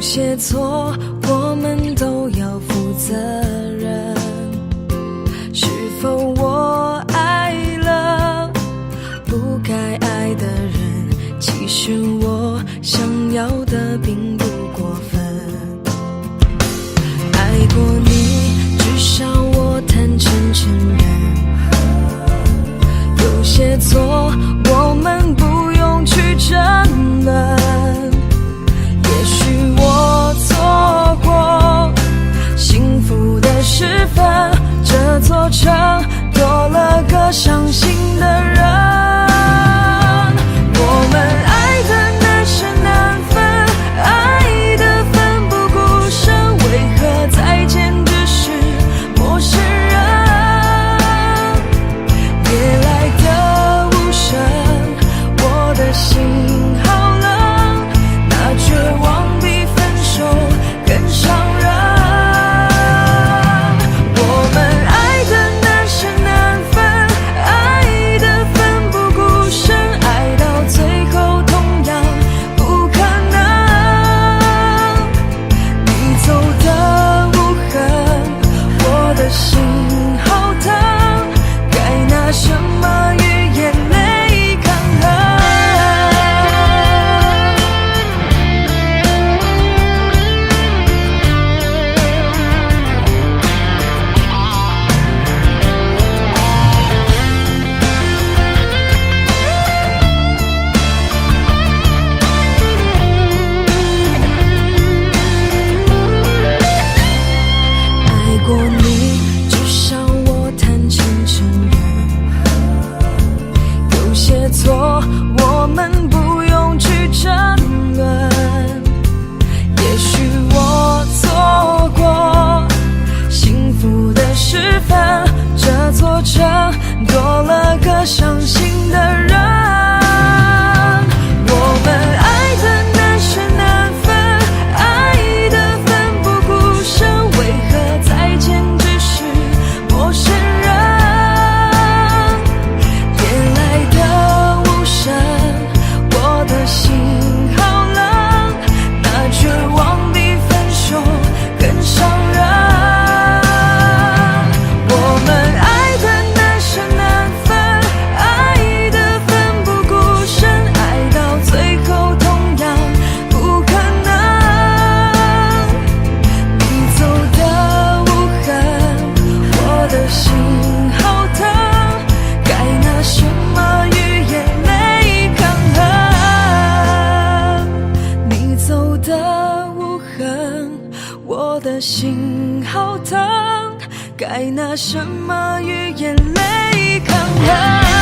些错我们都要负责任。是否我爱了不该爱的人？其实我想要的并不过分。爱过你，至少我坦诚承认，有些错我们不用去争论。也许我错过幸福的时分，这座城多了个伤心的人。我们爱的难舍难分，爱的奋不顾身，为何再见只是陌生人？夜来的无声，我的心好冷，那绝望比分手更伤人。我们爱的难舍难分，爱的奋不顾身，爱到最后同样不可能。你走的无痕，我的心好疼，该拿什么与眼泪抗衡？爱过你，至少我坦诚承认，有些错我们不用去争论。也许我错过幸福的时分，这座城多了个伤心的人。我们爱的难舍难分，爱的奋不顾身，为何再见只是陌生人？夜来的无声，我的心好冷，那绝望比分手更伤人。我们爱的难舍难分，爱的奋不顾身，爱到最后同样不可能。你走的无痕，我的心好疼，该拿什么与眼泪抗衡？你走的无痕，我的心好疼，该拿什么与眼泪抗衡？